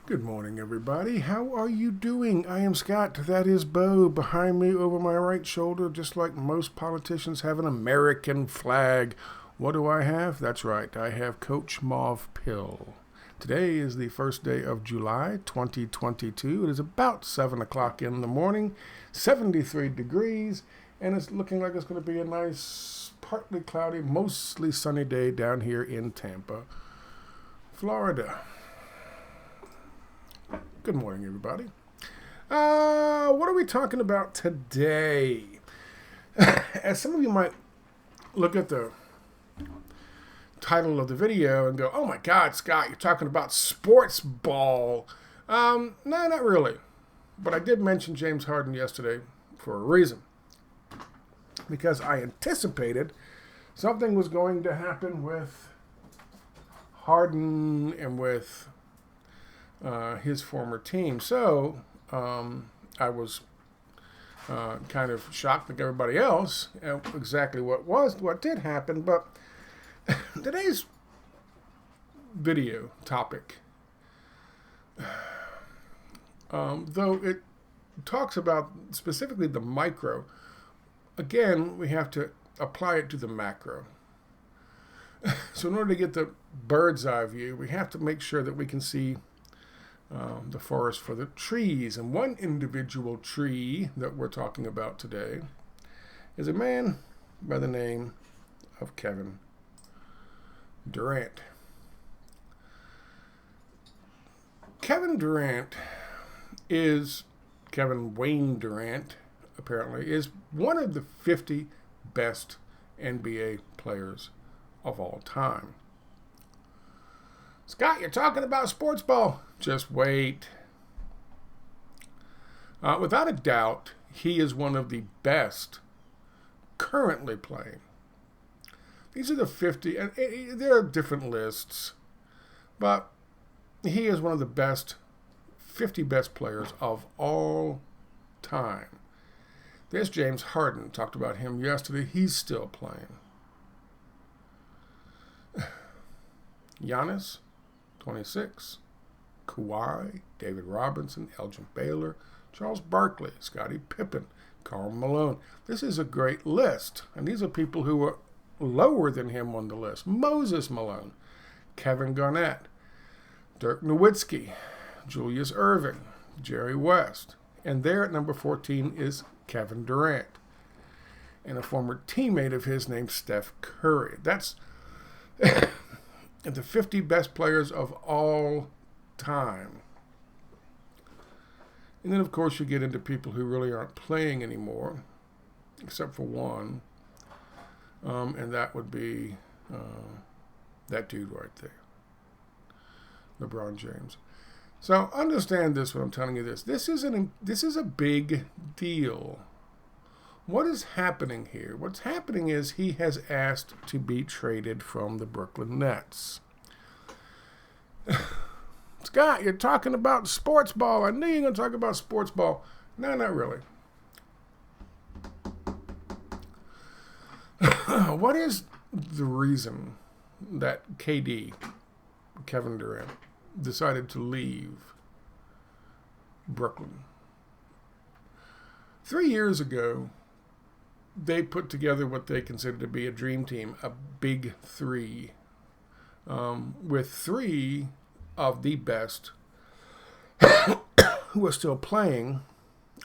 Good morning, everybody. How are you doing? I am Scott. That is Bo. Behind me over my right shoulder, just like most politicians, have an American flag. What do I have? That's right. I have Coach Mauve Pill. Today is the first day of July 2022. It is about 7 o'clock in the morning, 73 degrees, and it's looking like it's going to be a nice, partly cloudy, mostly sunny day down here in Tampa, Florida. Good morning, everybody. What are we talking about today? As some of you might look at the title of the video and go, "Oh my God, Scott, you're talking about sports ball." No, not really. But I did mention James Harden yesterday for a reason. Because I anticipated something was going to happen with Harden and with his former team. So I was kind of shocked like everybody else at exactly what did happen. But today's video topic, though it talks about specifically the micro, again, we have to apply it to the macro. So in order to get the bird's eye view, we have to make sure that we can see the forest for the trees. And one individual tree that we're talking about today is a man by the name of Kevin Durant. Kevin Durant is, Kevin Wayne Durant, apparently, is one of the 50 best NBA players of all time. Scott, you're talking about sports ball. Just wait. Without a doubt, he is one of the best currently playing. These are the 50, and there are different lists, but he is one of the best, 50 best players of all time. There's James Harden. Talked about him yesterday. He's still playing. Giannis, 26. Kawhi, David Robinson, Elgin Baylor, Charles Barkley, Scottie Pippen, Karl Malone. This is a great list. And these are people who are lower than him on the list. Moses Malone, Kevin Garnett, Dirk Nowitzki, Julius Irving, Jerry West. And there at number 14 is Kevin Durant. And a former teammate of his named Steph Curry. That's the 50 best players of all time. And then, of course, you get into people who really aren't playing anymore, except for one. And that would be that dude right there, LeBron James. So understand this when I'm telling you this. This is a big deal. What is happening here? What's happening is he has asked to be traded from the Brooklyn Nets. Scott, you're talking about sports ball. I knew you were going to talk about sports ball. No, not really. What is the reason that KD, Kevin Durant, decided to leave Brooklyn? 3 years ago, they put together what they considered to be a dream team, a big three, with three of the best who are still playing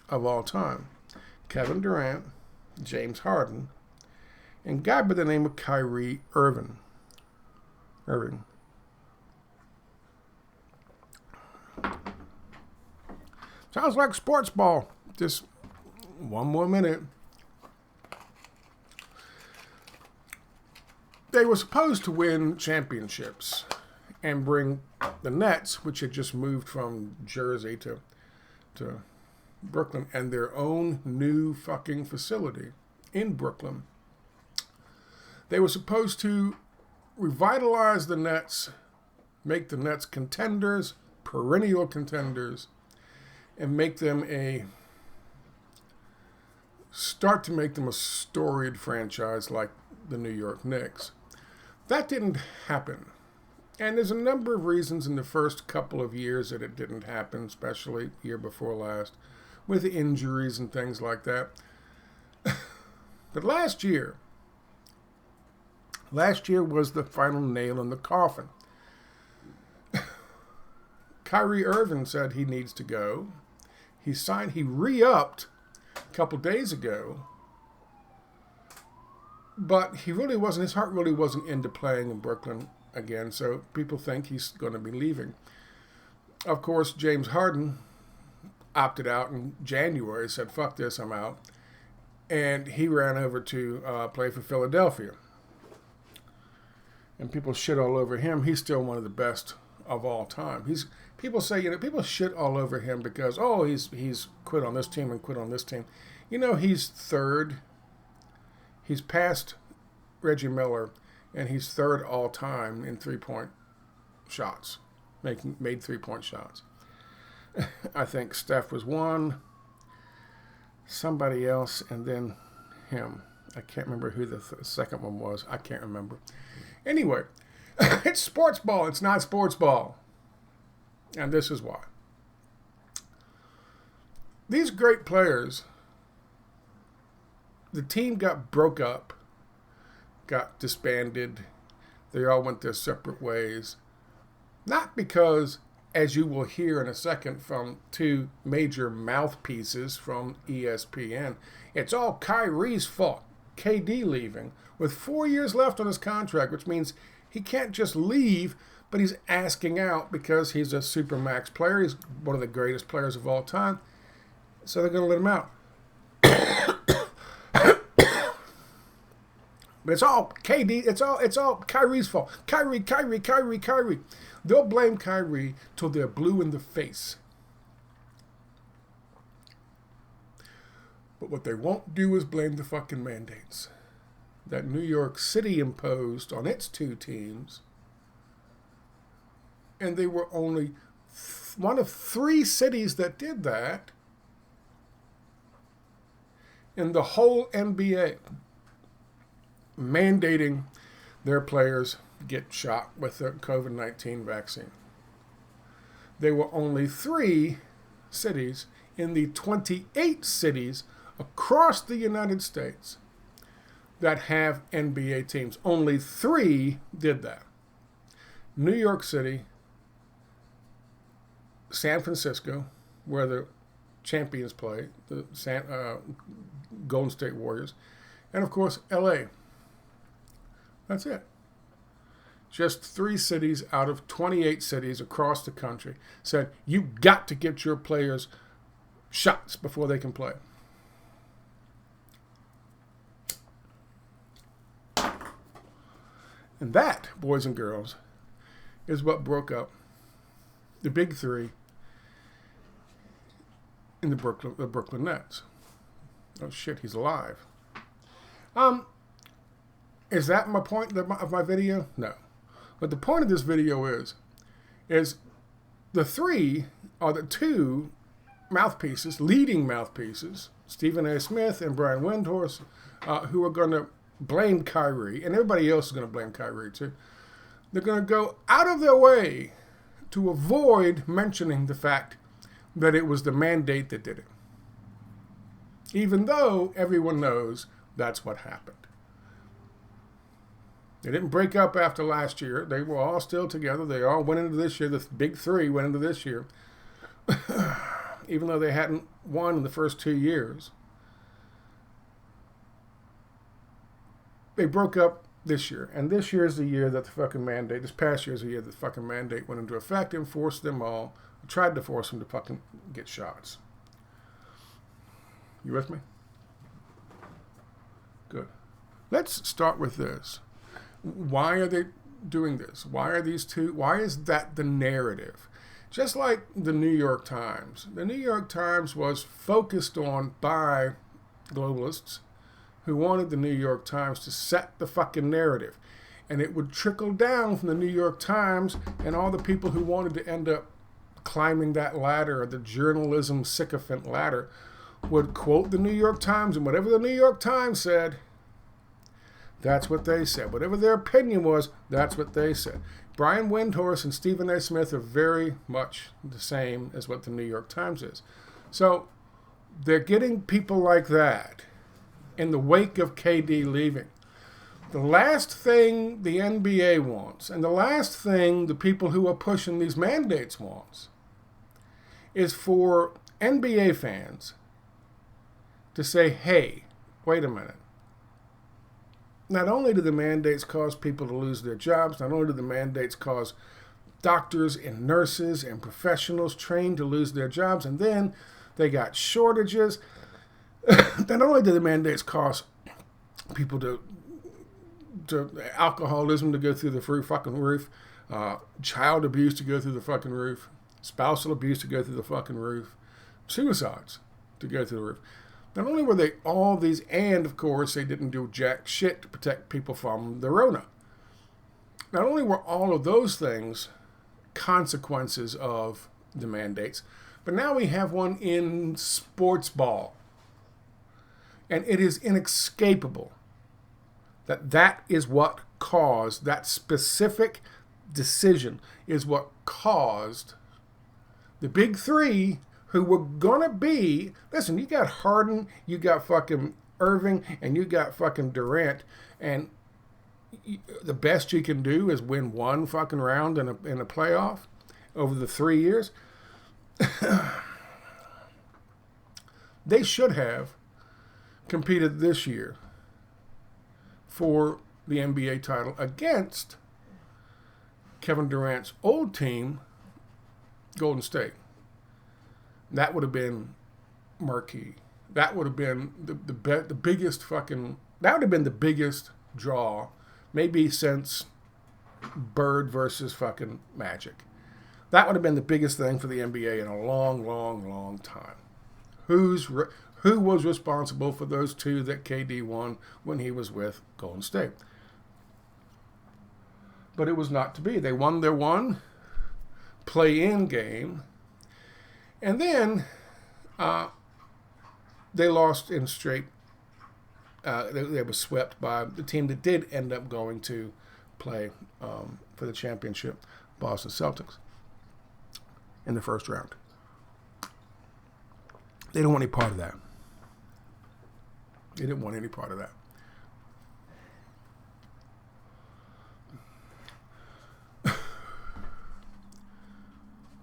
of all time. Kevin Durant, James Harden, and a guy by the name of Kyrie Irving. Sounds like sports ball. Just one more minute. They were supposed to win championships and bring the Nets, which had just moved from Jersey to Brooklyn, and their own new fucking facility in Brooklyn. They were supposed to revitalize the Nets, make the Nets contenders, perennial contenders, and make them start to make them a storied franchise like the New York Knicks. That didn't happen. And there's a number of reasons in the first couple of years that it didn't happen, especially year before last, with injuries and things like that. But last year was the final nail in the coffin. Kyrie Irving said he needs to go. He re-upped a couple days ago, but his heart really wasn't into playing in Brooklyn again, so people think he's going to be leaving. Of course, James Harden opted out in January, said, fuck this, I'm out. And he ran over to play for Philadelphia. And people shit all over him. He's still one of the best of all time. People say, people shit all over him because, he's quit on this team and quit on this team. He's third. He's passed Reggie Miller, and he's third all time in 3-point shots, made 3-point shots. I think Steph was one, somebody else, and then him. I can't remember who the second one was. I can't remember. Anyway, it's sports ball. It's not sports ball. And this is why. These great players, the team got broke up, got disbanded. They all went their separate ways. Not because, as you will hear in a second from two major mouthpieces from ESPN, it's all Kyrie's fault. KD leaving with 4 years left on his contract, which means he can't just leave, but he's asking out because he's a supermax player. He's one of the greatest players of all time. So they're going to let him out. But it's all KD. It's all Kyrie's fault. Kyrie. They'll blame Kyrie till they're blue in the face. But what they won't do is blame the fucking mandates that New York City imposed on its two teams. And they were only one of 3 cities that did that in the whole NBA, mandating their players get shot with the COVID-19 vaccine. There were only 3 cities in the 28 cities across the United States that have NBA teams. Only 3 did that. New York City, San Francisco, where the champions play, the Golden State Warriors, and of course, LA. That's it. Just 3 cities out of 28 cities across the country said, you got to get your players shots before they can play. And that, boys and girls, is what broke up the big 3 in the Brooklyn Nets. Oh shit, he's alive. Is that my point of my video? No. But the point of this video is the 3 are the 2 mouthpieces, leading mouthpieces, Stephen A. Smith and Brian Windhorst, who are going to blame Kyrie, and everybody else is going to blame Kyrie too. They're going to go out of their way to avoid mentioning the fact that it was the mandate that did it. Even though everyone knows that's what happened. They didn't break up after last year. They were all still together. They all went into this year. The big 3 went into this year. Even though they hadn't won in the first 2 years. They broke up this year. And this year is the year that the fucking mandate, this past year is the year that the fucking mandate went into effect and forced them all, tried to force them to fucking get shots. You with me? Good. Let's start with this. Why are they doing this? Why is that the narrative? Just like the New York Times. The New York Times was focused on by globalists who wanted the New York Times to set the fucking narrative. And it would trickle down from the New York Times and all the people who wanted to end up climbing that ladder, the journalism sycophant ladder, would quote the New York Times, and whatever the New York Times said, that's what they said. Whatever their opinion was, that's what they said. Brian Windhorst and Stephen A. Smith are very much the same as what the New York Times is. So they're getting people like that in the wake of KD leaving. The last thing the NBA wants, and the last thing the people who are pushing these mandates wants, is for NBA fans to say, hey, wait a minute. Not only do the mandates cause people to lose their jobs, not only do the mandates cause doctors and nurses and professionals trained to lose their jobs, and then they got shortages. Not only do the mandates cause people to alcoholism to go through the fucking roof, child abuse to go through the fucking roof, spousal abuse to go through the fucking roof, suicides to go through the roof. Not only were they all these, and of course they didn't do jack shit to protect people from the Rona. Not only were all of those things consequences of the mandates, but now we have one in sports ball. And it is inescapable that that is what caused, that specific decision is what caused the big three who were going to be, listen, you got Harden, you got fucking Irving, and you got fucking Durant, and the best you can do is win one fucking round in a playoff over the 3 years. They should have competed this year for the NBA title against Kevin Durant's old team, Golden State. That would have been marquee. That would have been the biggest fucking, that would have been the biggest draw maybe since Bird versus fucking Magic. That would have been the biggest thing for the NBA in a long, long, long time. Who was responsible for those two that KD won when he was with Golden State? But it was not to be. They won their one play-in game, and then they lost in straight. They were swept by the team that did end up going to play for the championship, Boston Celtics, in the first round. They don't want any part of that. They didn't want any part of that.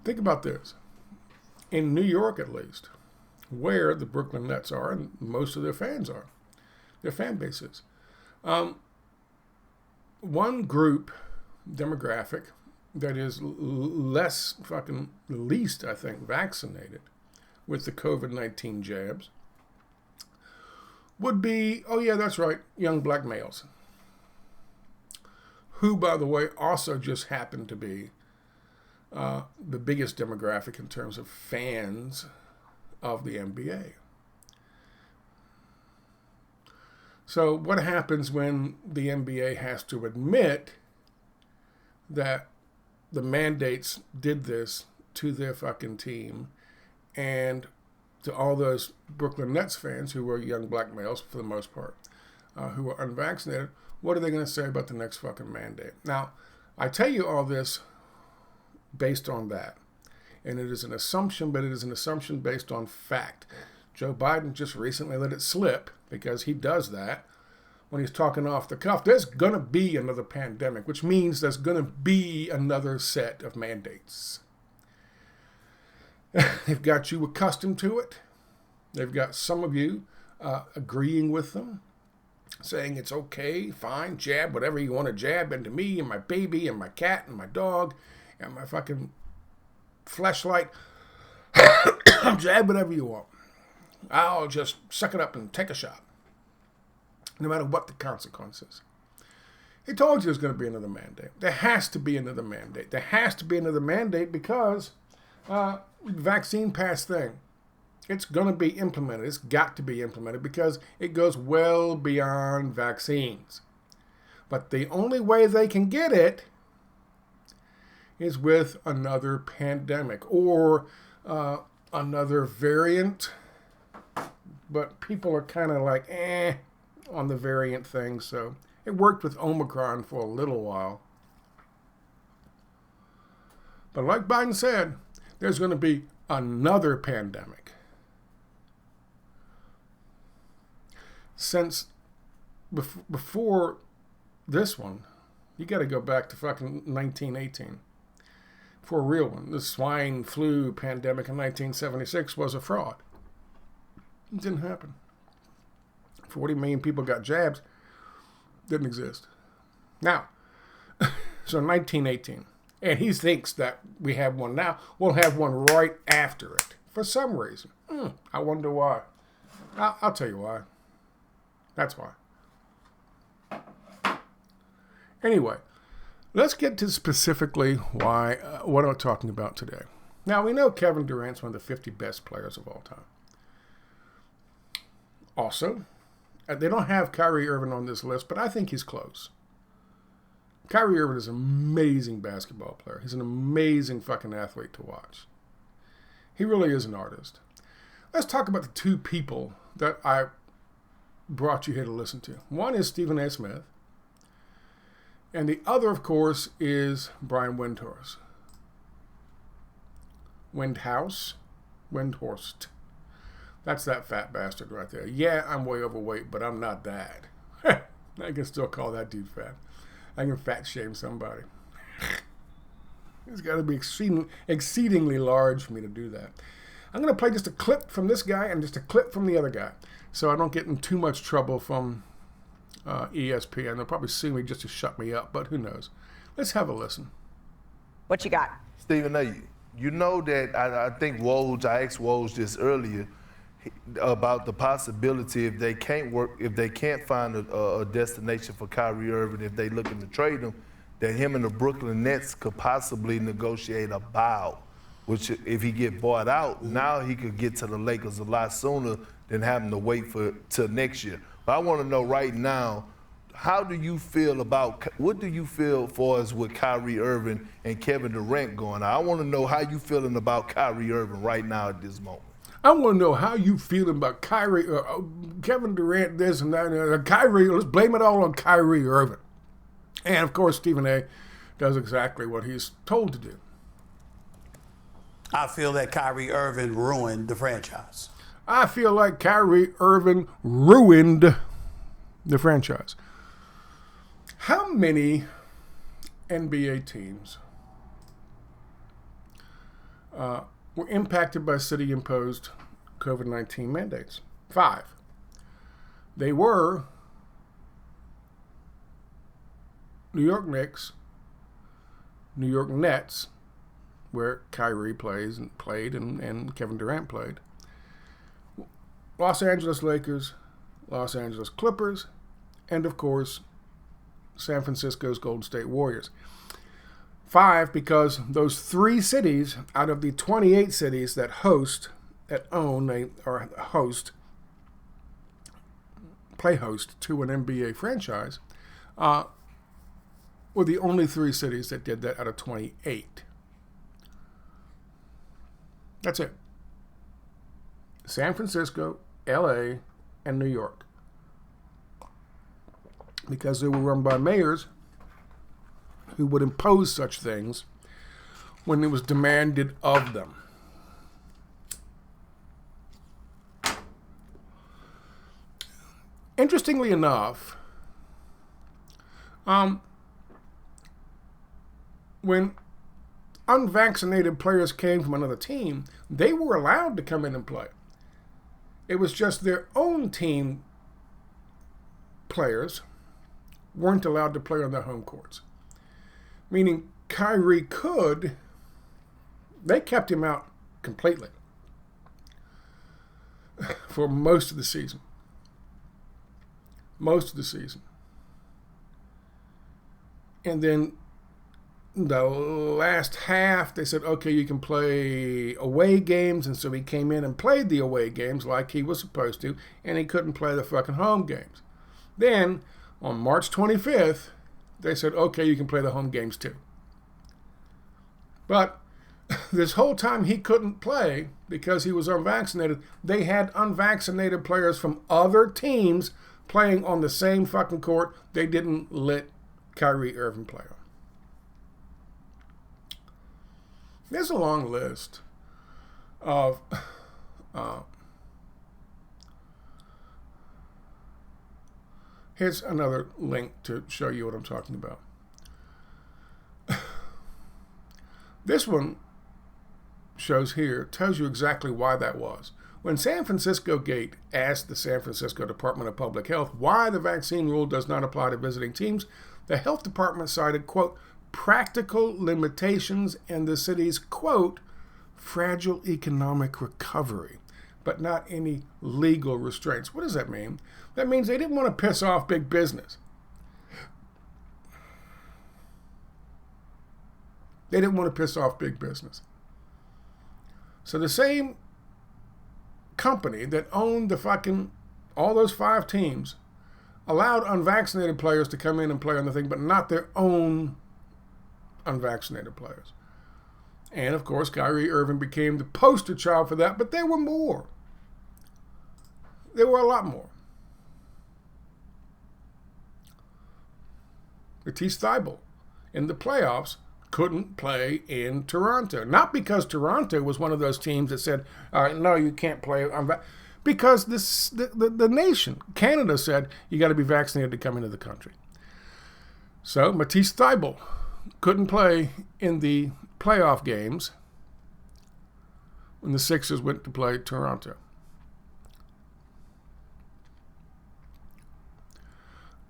Think about this. In New York, at least, where the Brooklyn Nets are and most of their fans are, their fan bases, one group demographic that is least, I think, vaccinated with the COVID-19 jabs would be, oh yeah, that's right, young black males, who, by the way, also just happen to be the biggest demographic in terms of fans of the NBA. So what happens when the NBA has to admit that the mandates did this to their fucking team and to all those Brooklyn Nets fans who were young black males for the most part, who were unvaccinated? What are they going to say about the next fucking mandate? Now, I tell you all this based on that. And it is an assumption, but it is an assumption based on fact. Joe Biden just recently let it slip, because he does that when he's talking off the cuff. There's going to be another pandemic, which means there's going to be another set of mandates. They've got you accustomed to it. They've got some of you agreeing with them, saying it's okay, fine, jab whatever you want to jab into me and my baby and my cat and my dog and my fucking fleshlight. Jab whatever you want. I'll just suck it up and take a shot, no matter what the consequences. He told you there's going to be another mandate. There has to be another mandate. There has to be another mandate because vaccine pass thing, it's going to be implemented. It's got to be implemented because it goes well beyond vaccines. But the only way they can get it is with another pandemic or another variant. But people are kind of like, on the variant thing. So it worked with Omicron for a little while. But like Biden said, there's going to be another pandemic. Since before this one, you got to go back to fucking 1918 for a real one. The swine flu pandemic in 1976 was a fraud. It didn't happen. 40 million people got jabs. Didn't exist. Now, so 1918. And he thinks that we have one now. We'll have one right after it. For some reason. I wonder why. I'll tell you why. That's why. Anyway, let's get to specifically why what I'm talking about today. Now, we know Kevin Durant's one of the 50 best players of all time. Also, they don't have Kyrie Irving on this list, but I think he's close. Kyrie Irving is an amazing basketball player. He's an amazing fucking athlete to watch. He really is an artist. Let's talk about the two people that I brought you here to listen to. One is Stephen A. Smith. And the other, of course, is Brian Windhorst. Windhorst. That's that fat bastard right there. Yeah, I'm way overweight, but I'm not that. I can still call that dude fat. I can fat shame somebody. He's got to be exceedingly large for me to do that. I'm going to play just a clip from this guy and just a clip from the other guy, so I don't get in too much trouble from ESPN. They'll probably sue me just to shut me up, but who knows. Let's have a listen. What you got? Stephen, you know that I think Woj, I asked Woj this earlier about the possibility if they can't find a destination for Kyrie Irving, if they looking to trade him, that him and the Brooklyn Nets could possibly negotiate a buyout, which if he get bought out, now he could get to the Lakers a lot sooner than having to wait till next year. But I want to know right now, what do you feel for us with Kyrie Irving and Kevin Durant going on? I want to know how you feeling about Kyrie Irving right now at this moment. I want to know how you feeling about Kyrie, Kevin Durant, this and that. Kyrie, let's blame it all on Kyrie Irving. And, of course, Stephen A. does exactly what he's told to do. I feel that Kyrie Irving ruined the franchise. I feel like Kyrie Irving ruined the franchise. How many NBA teams were impacted by city-imposed COVID-19 mandates? 5. They were New York Knicks, New York Nets, where Kyrie played and Kevin Durant played, Los Angeles Lakers, Los Angeles Clippers, and of course, San Francisco's Golden State Warriors. 5, because those 3 cities out of the 28 cities that play host to an NBA franchise, were the only 3 cities that did that out of 28. That's it. San Francisco, LA, and New York. Because they were run by mayors who would impose such things when it was demanded of them. Interestingly enough, when unvaccinated players came from another team, they were allowed to come in and play. It was just their own team players weren't allowed to play on their home courts. Meaning Kyrie they kept him out completely for most of the season. And then the last half, they said, okay, you can play away games. And so he came in and played the away games like he was supposed to, and he couldn't play the fucking home games. Then, on March 25th, they said, okay, you can play the home games too. But this whole time he couldn't play because he was unvaccinated. They had unvaccinated players from other teams playing on the same fucking court they didn't let Kyrie Irving play on. There's a long list of here's another link to show you what I'm talking about. This one shows here, tells you exactly why that was. When San Francisco Gate asked the San Francisco Department of Public Health why the vaccine rule does not apply to visiting teams, the health department cited, quote, practical limitations and the city's, quote, fragile economic recovery, but not any legal restraints. What does that mean? That means they didn't want to piss off big business. They didn't want to piss off big business. So the same company that owned all those 5 teams allowed unvaccinated players to come in and play on the thing, but not their own unvaccinated players. And of course, Kyrie Irving became the poster child for that, but there were more. There were a lot more. Matisse Thybulle in the playoffs couldn't play in Toronto. Not because Toronto was one of those teams that said, all right, no, you can't play. Because the nation, Canada, said you got to be vaccinated to come into the country. So Matisse Thybulle couldn't play in the playoff games when the Sixers went to play Toronto.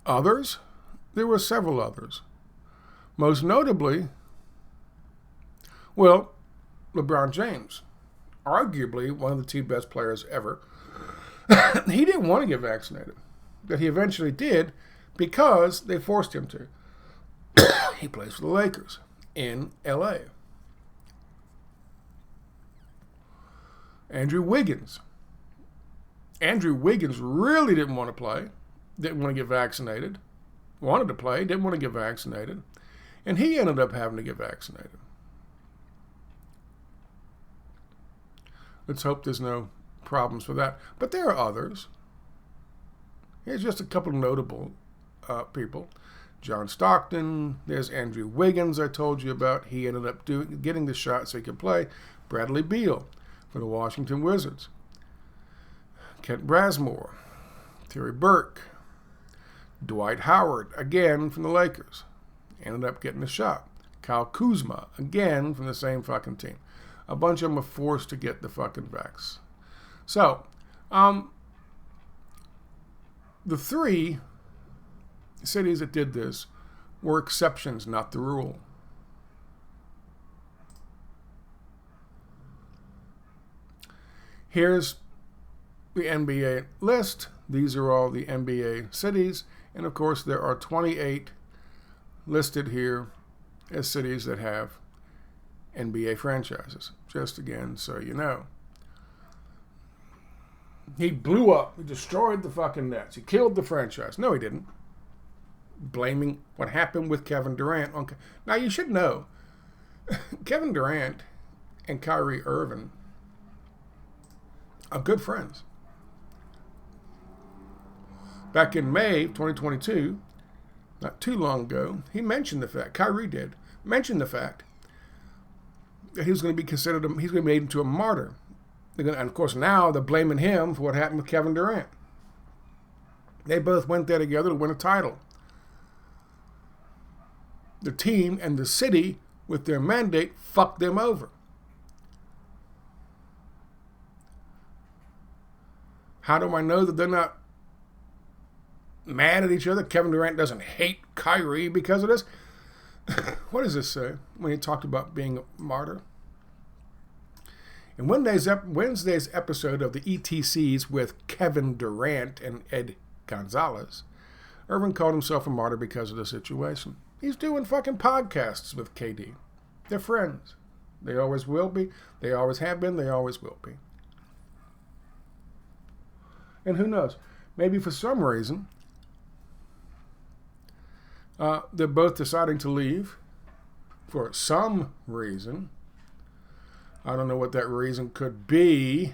Others, there were several others. Most notably, well, LeBron James, arguably one of the 2 best players ever. He didn't want to get vaccinated, but he eventually did because they forced him to. He plays for the Lakers in LA. Andrew Wiggins. Andrew Wiggins really didn't want to play, didn't want to get vaccinated, wanted to play, didn't want to get vaccinated, and he ended up having to get vaccinated. Let's hope there's no problems for that. But there are others. Here's just a couple of notable people. John Stockton. There's Andrew Wiggins I told you about. He ended up getting the shot so he could play. Bradley Beal for the Washington Wizards. Kent Bazemore. Terry Burke. Dwight Howard, again from the Lakers. Ended up getting the shot. Kyle Kuzma, again from the same fucking team. A bunch of them are forced to get the fucking vax. So, the 3 cities that did this were exceptions, not the rule. Here's the NBA list. These are all the NBA cities. And of course, there are 28 listed here as cities that have NBA franchises. Just again, so you know. He blew up. He destroyed the fucking Nets. He killed the franchise. No, he didn't. Blaming what happened with Kevin Durant on. Now, you should know, Kevin Durant and Kyrie Irving are good friends. Back in May 2022, not too long ago, he mentioned the fact, Kyrie did, mention the fact that he was going to be considered, he's going to be made into a martyr. And of course now they're blaming him for what happened with Kevin Durant. They both went there together to win a title. The team and the city, with their mandate, fucked them over. How do I know that they're not mad at each other? Kevin Durant doesn't hate Kyrie because of this. What does this say when he talked about being a martyr? In Wednesday's episode of the ETCs with Kevin Durant and Ed Gonzalez, Irving called himself a martyr because of the situation. He's doing fucking podcasts with KD. They're friends. They always will be. They always have been. They always will be. And who knows? Maybe for some reason, they're both deciding to leave. For some reason. I don't know what that reason could be.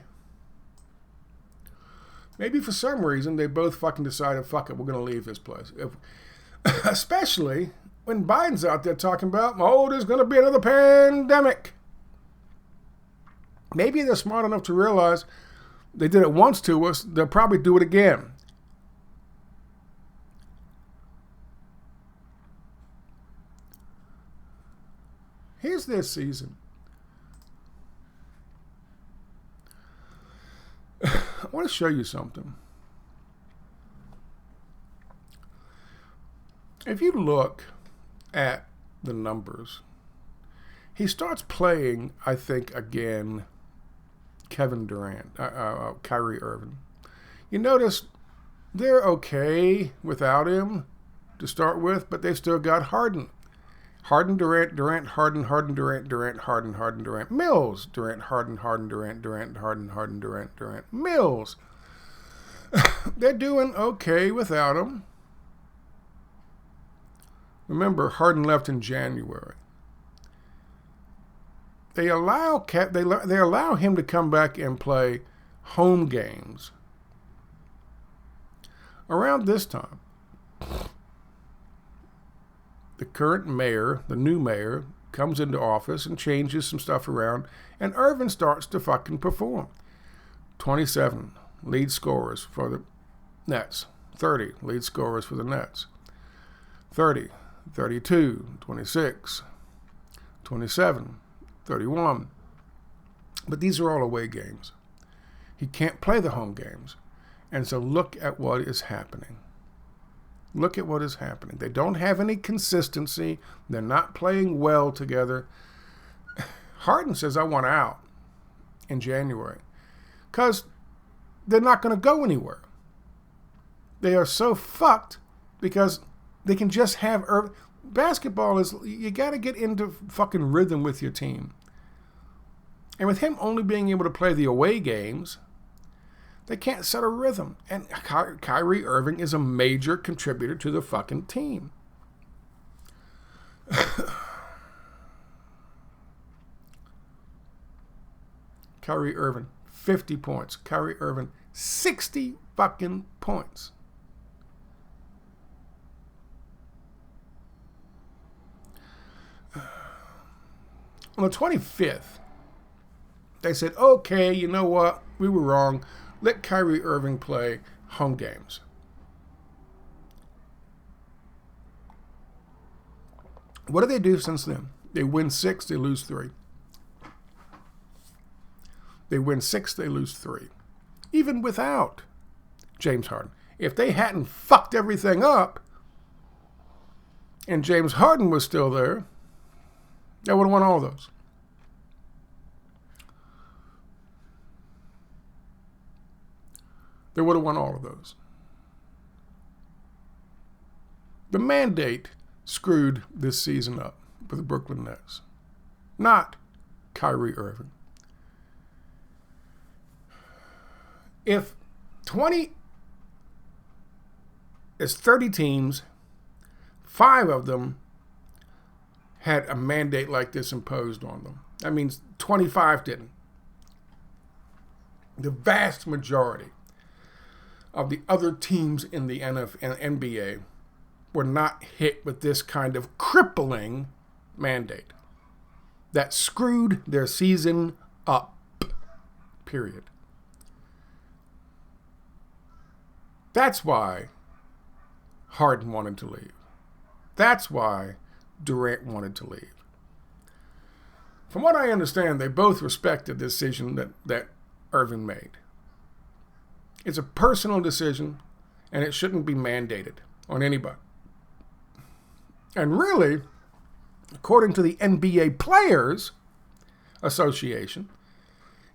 Maybe for some reason they both fucking decided, fuck it, we're going to leave this place. Especially when Biden's out there talking about, oh, there's going to be another pandemic. Maybe they're smart enough to realize they did it once to us, they'll probably do it again. Here's their season. I want to show you something. If you look at the numbers, he starts playing, I think, again, Kevin Durant, Kyrie Irving. You notice they're okay without him to start with, but they've still got Harden. Harden, Durant, Durant, Harden, Harden, Durant, Durant, Harden, Harden, Durant, Mills, Durant, Harden, Harden, Durant, Durant, Harden, Harden, Durant, Durant, Mills. They're doing okay without him. Remember, Harden left in January. They allow him to come back and play home games around this time. The current mayor, the new mayor, comes into office and changes some stuff around, and Irving starts to fucking perform. 27 lead scorers for the Nets. 30 lead scorers for the Nets. 30, 32, 26, 27, 31. But these are all away games. He can't play the home games. And so look at what is happening. Look at what is happening. They don't have any consistency. They're not playing well together. Harden says, I want out in January. Because they're not going to go anywhere. They are so fucked because they can just have... Basketball is... You got to get into fucking rhythm with your team. And with him only being able to play the away games... They can't set a rhythm. And Kyrie Irving is a major contributor to the fucking team. Kyrie Irving, 50 points. Kyrie Irving, 60 fucking points. On the 25th, they said, okay, you know what? We were wrong. Let Kyrie Irving play home games. What do they do since then? They win 6, they lose 3. They win 6, they lose 3. Even without James Harden. If they hadn't fucked everything up and James Harden was still there, they would have won all those. They would have won all of those. The mandate screwed this season up for the Brooklyn Nets, not Kyrie Irving. If 30 teams, 5 of them had a mandate like this imposed on them. That means 25 didn't. The vast majority of the other teams in the NBA were not hit with this kind of crippling mandate that screwed their season up, period. That's why Harden wanted to leave. That's why Durant wanted to leave. From what I understand, they both respect the decision that Irving made. It's a personal decision, and it shouldn't be mandated on anybody. And really, according to the NBA Players Association,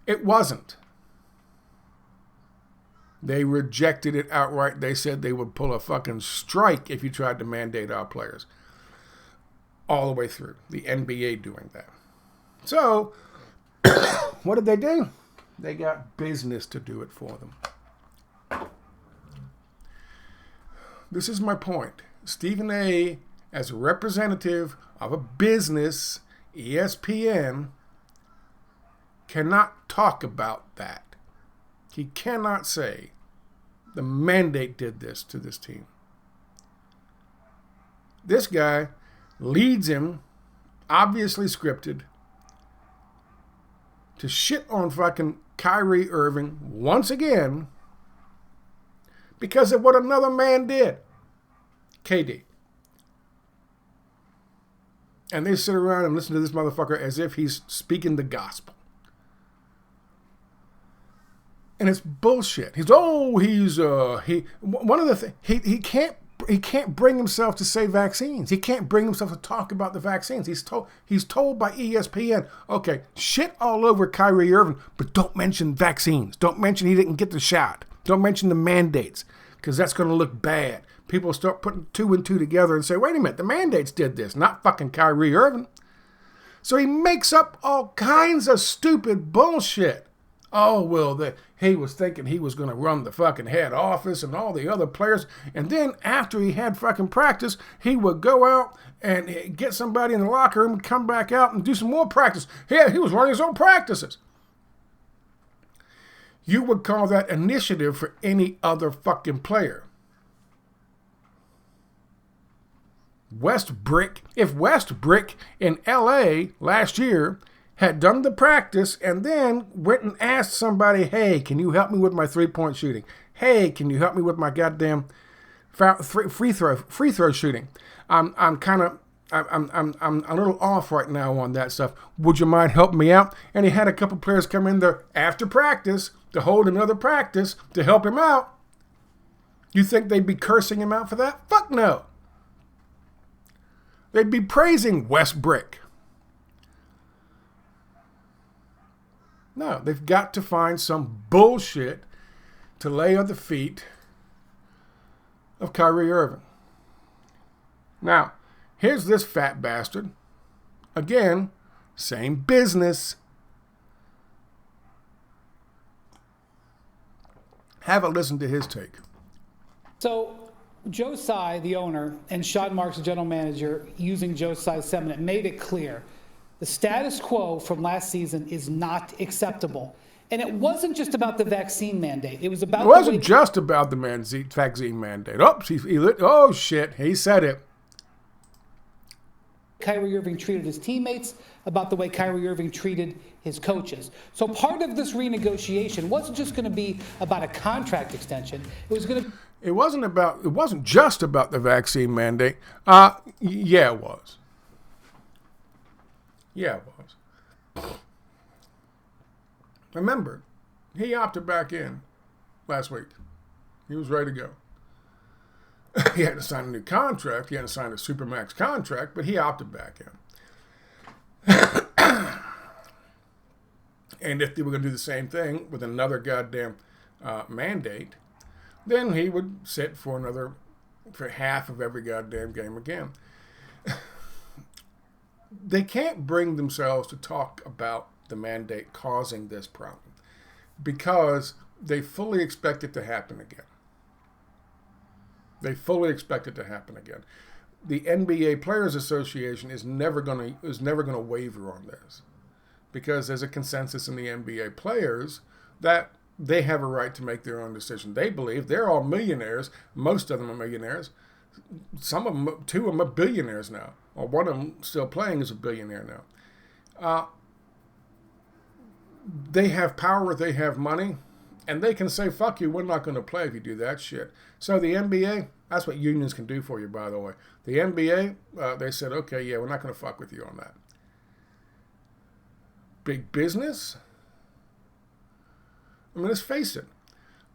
it wasn't. They rejected it outright. They said they would pull a fucking strike if you tried to mandate our players. All the way through. The NBA doing that. So, what did they do? They got business to do it for them. This is my point. Stephen A., as a representative of a business, ESPN, cannot talk about that. He cannot say the mandate did this to this team. This guy leads him, obviously scripted, to shit on fucking Kyrie Irving once again because of what another man did, KD. And they sit around and listen to this motherfucker as if he's speaking the gospel. And it's bullshit. One of the things, he can't bring himself to say vaccines. He can't bring himself to talk about the vaccines. He's told by ESPN, okay, shit all over Kyrie Irving, but don't mention vaccines. Don't mention he didn't get the shot. Don't mention the mandates, because that's going to look bad. People start putting 2 and 2 together and say, wait a minute, the mandates did this, not fucking Kyrie Irving. So he makes up all kinds of stupid bullshit. Oh, well, he was thinking he was going to run the fucking head office and all the other players. And then after he had fucking practice, he would go out and get somebody in the locker room and come back out and do some more practice. Yeah, he was running his own practices. You would call that initiative for any other fucking player. If Westbrook in LA last year had done the practice and then went and asked somebody, hey, can you help me with my 3-point shooting? Hey, can you help me with my goddamn free throw shooting? I'm a little off right now on that stuff. Would you mind helping me out? And he had a couple players come in there after practice to hold another practice to help him out. You think they'd be cursing him out for that? Fuck no. They'd be praising Westbrook. No, they've got to find some bullshit to lay on the feet of Kyrie Irving. Now, here's this fat bastard. Again, same business. Have a listen to his take. So, Joe Tsai, the owner, and Sean Marks, the general manager, using Joe Tsai's sentiment, made it clear the status quo from last season is not acceptable. And it wasn't just about the vaccine mandate. It was about It wasn't just about the vaccine mandate. Oh, shit. He said it. Kyrie Irving treated his teammates, about the way Kyrie Irving treated his coaches. So part of this renegotiation wasn't just going to be about a contract extension. It was going to... It wasn't just about the vaccine mandate. Yeah, it was. Yeah, it was. Remember, he opted back in last week. He was ready to go. He had to sign a new contract. He had to sign a Supermax contract, but he opted back in. And if they were going to do the same thing with another goddamn mandate, then he would sit for half of every goddamn game again. They can't bring themselves to talk about the mandate causing this problem because they fully expect it to happen again. They fully expect it to happen again. The NBA Players Association is never going to waver on this because there's a consensus in the NBA players that they have a right to make their own decision. They believe they're all millionaires. Most of them are millionaires. Some of them, 2 of them are billionaires now. Or one of them still playing is a billionaire now. They have power, they have money, and they can say, fuck you, we're not going to play if you do that shit. So the NBA, that's what unions can do for you, by the way. The NBA, they said, okay, yeah, we're not going to fuck with you on that. Big business? I mean, let's face it.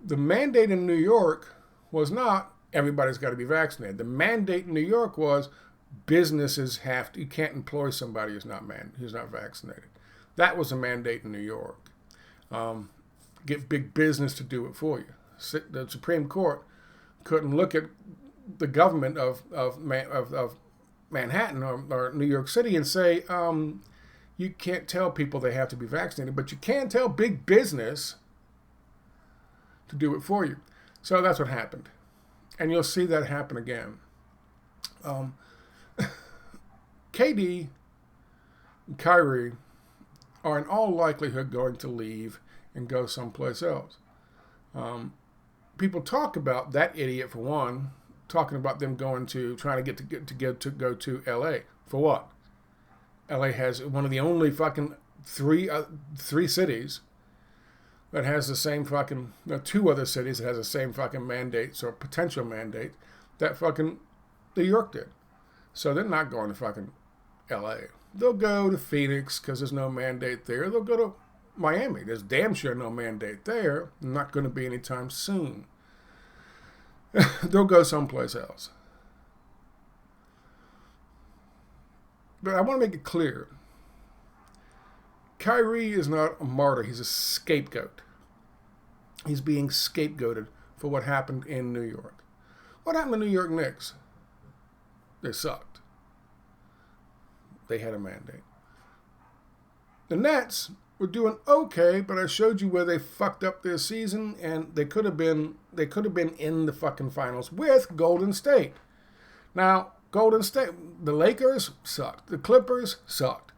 The mandate in New York was not everybody's got to be vaccinated. The mandate in New York was businesses have to, you can't employ somebody who's not vaccinated. That was a mandate in New York. Get big business to do it for you. The Supreme Court couldn't look at the government of Manhattan or New York City and say, you can't tell people they have to be vaccinated, but you can tell big business to do it for you. So that's what happened. And you'll see that happen again. KD and Kyrie are in all likelihood going to leave and go someplace else. People talk about that idiot, for one, talking about them trying to go to LA. For what? LA has one of the only fucking three cities that has the same fucking, two other cities that has the same fucking mandates or potential mandate that fucking New York did. So they're not going to fucking L.A. They'll go to Phoenix because there's no mandate there. They'll go to Miami. There's damn sure no mandate there. Not going to be anytime soon. They'll go someplace else. But I want to make it clear. Kyrie is not a martyr. He's a scapegoat. He's being scapegoated for what happened in New York. What happened to New York Knicks? They sucked. They had a mandate. The Nets were doing okay, but I showed you where they fucked up their season, and they could have been in the fucking finals with Golden State. Now, Golden State, the Lakers sucked. The Clippers sucked.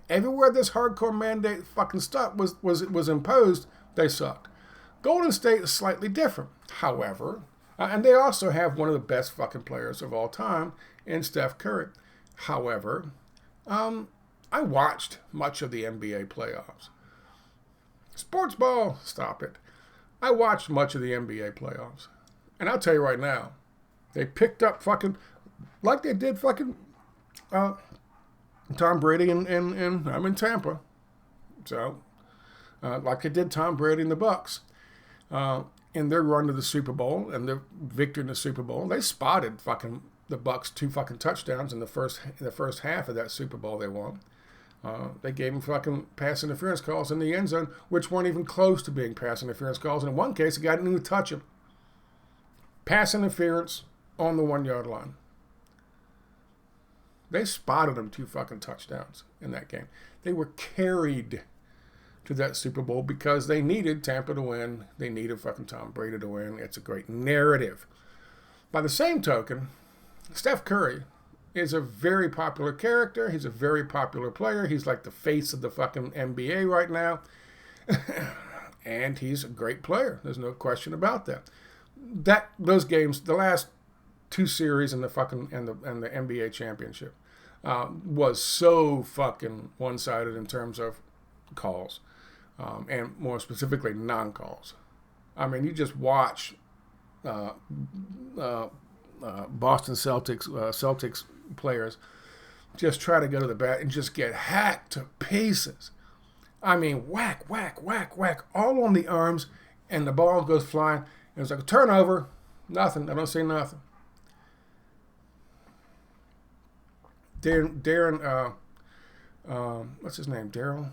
Everywhere this hardcore mandate fucking stuff was imposed, they sucked. Golden State is slightly different, however, and they also have one of the best fucking players of all time in Steph Curry. However, I watched much of the NBA playoffs. Sports ball, stop it. I watched much of the NBA playoffs. And I'll tell you right now, they picked up fucking, like they did fucking Tom Brady and I'm in Tampa. So, like they did Tom Brady and the Bucks. In their run to the Super Bowl and their victory in the Super Bowl, they spotted fucking the Bucks 2 fucking touchdowns in the first half of that Super Bowl they won. They gave them fucking pass interference calls in the end zone, which weren't even close to being pass interference calls. And in one case, the guy didn't even touch him. Pass interference on the 1-yard line. They spotted them 2 fucking touchdowns in that game. They were carried to that Super Bowl because they needed Tampa to win. They needed fucking Tom Brady to win. It's a great narrative. By the same token, Steph Curry is a very popular character. He's a very popular player. He's like the face of the fucking NBA right now. And he's a great player. There's no question about that. Those games, the last 2 series in the fucking and the NBA championship, was so fucking one-sided in terms of calls, and more specifically non-calls. I mean, you just watch Boston Celtics players just try to go to the bat and just get hacked to pieces. I mean, whack, whack, whack, whack, all on the arms, and the ball goes flying. And it's like a turnover. Nothing. I don't see nothing. Darren, what's his name? Daryl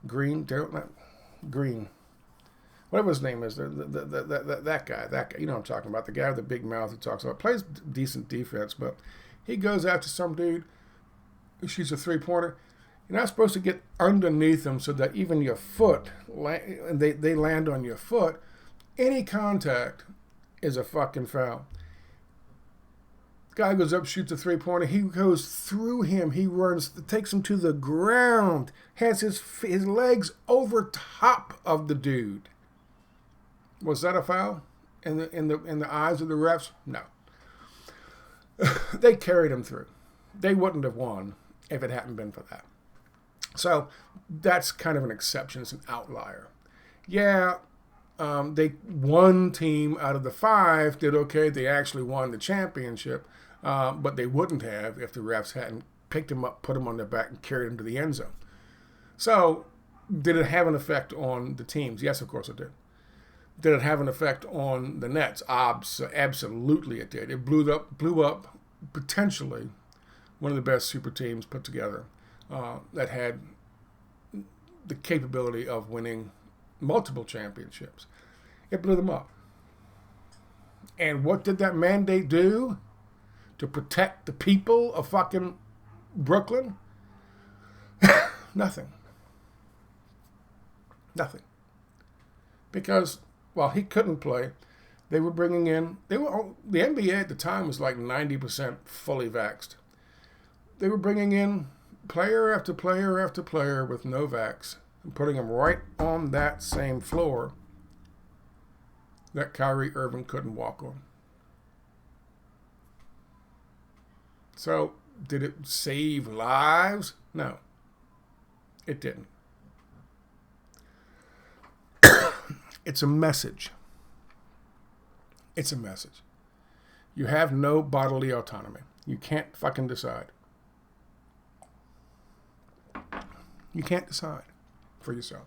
Green? Green. Whatever his name is, that guy, you know what I'm talking about, the guy with the big mouth who talks about, plays decent defense, but he goes after some dude who shoots a 3-pointer. You're not supposed to get underneath them so that even your foot, they land on your foot. Any contact is a fucking foul. Guy goes up, shoots a 3-pointer. He goes through him. He runs, takes him to the ground, has his legs over top of the dude. Was that a foul in the eyes of the refs? No. They carried him through. They wouldn't have won if it hadn't been for that. So that's kind of an exception. It's an outlier. Yeah, one team out of the 5 did okay. They actually won the championship, but they wouldn't have if the refs hadn't picked him up, put him on their back, and carried him to the end zone. So did it have an effect on the teams? Yes, of course it did. Did it have an effect on the Nets? Absolutely it did. It blew up potentially one of the best super teams put together that had the capability of winning multiple championships. It blew them up. And what did that mandate do to protect the people of fucking Brooklyn? Nothing. Nothing. Because while he couldn't play, they were bringing in, the NBA at the time was like 90% fully vaxxed. They were bringing in player after player after player with no vax and putting them right on that same floor that Kyrie Irving couldn't walk on. So, did it save lives? No, it didn't. It's a message. It's a message. You have no bodily autonomy. You can't fucking decide. You can't decide for yourself.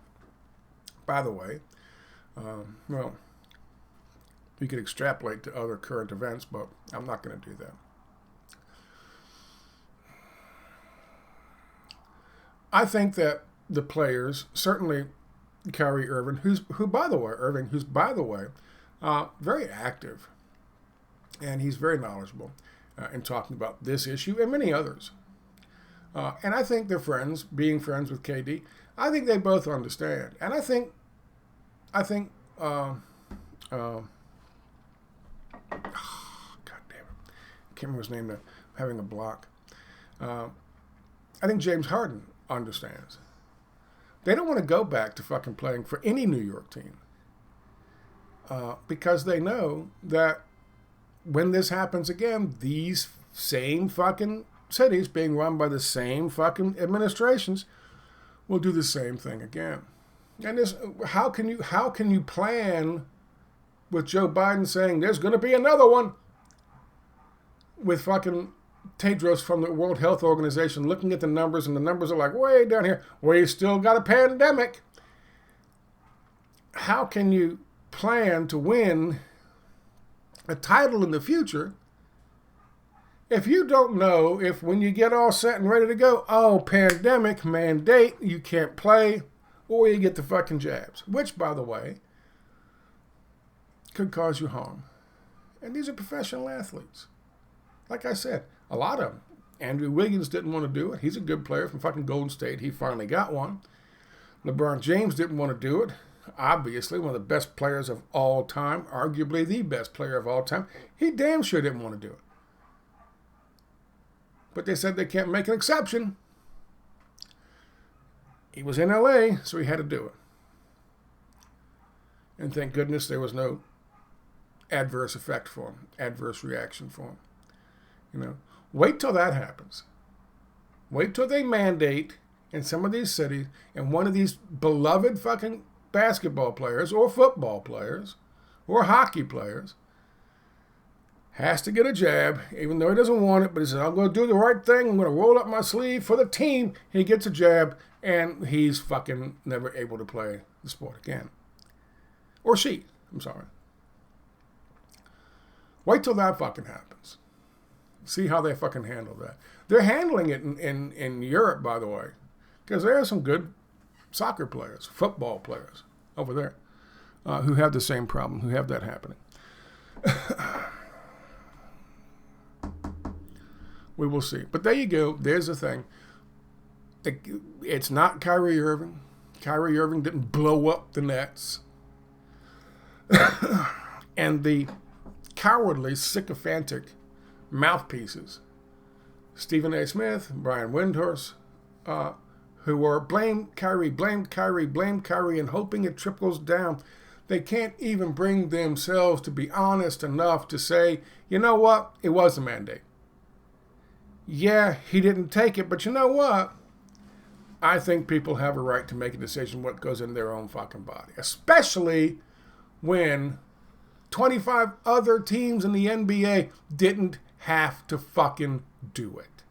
By the way, well, you could extrapolate to other current events, but I'm not going to do that. I think that the players, certainly Kyrie Irving, who's by the way, very active, and he's very knowledgeable in talking about this issue and many others. And I think they're friends, being friends with KD. I think they both understand, and I think, God damn it, I can't remember his name now. I'm having a block. I think James Harden understands. They don't want to go back to fucking playing for any New York team because they know that when this happens again, these same fucking cities being run by the same fucking administrations will do the same thing again. And this, how can you plan with Joe Biden saying there's going to be another one with fucking Tedros from the World Health Organization looking at the numbers, and the numbers are like way down here. We still got a pandemic. How can you plan to win a title in the future if you don't know if when you get all set and ready to go, oh, pandemic, mandate, you can't play, or you get the fucking jabs, which, by the way, could cause you harm. And these are professional athletes. Like I said, a lot of them. Andrew Wiggins didn't want to do it. He's a good player from fucking Golden State. He finally got one. LeBron James didn't want to do it. Obviously, one of the best players of all time, arguably the best player of all time. He damn sure didn't want to do it. But they said they can't make an exception. He was in LA, so he had to do it. And thank goodness there was no adverse effect for him, adverse reaction for him. You know, wait till that happens. Wait till they mandate in some of these cities, and one of these beloved fucking basketball players or football players or hockey players has to get a jab, even though he doesn't want it, but he says, I'm going to do the right thing. I'm going to roll up my sleeve for the team. He gets a jab, and he's fucking never able to play the sport again. Or she. I'm sorry. Wait till that fucking happens. See how they fucking handle that. They're handling it in Europe, by the way, because there are some good soccer players, football players over there who have the same problem, who have that happening. We will see. But there you go. There's the thing. It's not Kyrie Irving. Kyrie Irving didn't blow up the Nets. And the cowardly, sycophantic mouthpieces, Stephen A. Smith, Brian Windhorst, who are blame Kyrie, and hoping it trickles down. They can't even bring themselves to be honest enough to say, you know what, it was a mandate. Yeah, he didn't take it, but you know what? I think people have a right to make a decision what goes in their own fucking body, especially when 25 other teams in the NBA didn't have to fucking do it.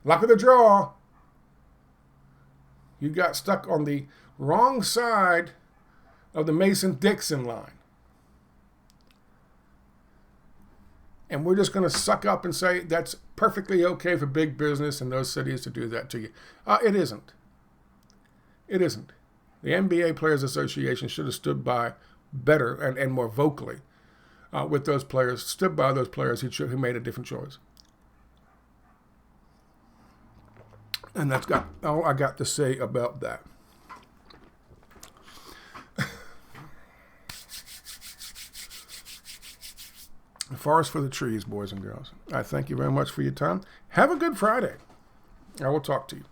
Luck of the draw. You got stuck on the wrong side of the Mason-Dixon line. And we're just going to suck up and say that's perfectly okay for big business in those cities to do that to you. It isn't. It isn't. The NBA Players Association should have stood by better and more vocally with those players, stood by those players who made a different choice. And that's all I got to say about that. The forest for the trees, boys and girls. I thank you very much for your time. Have a good Friday. I will talk to you.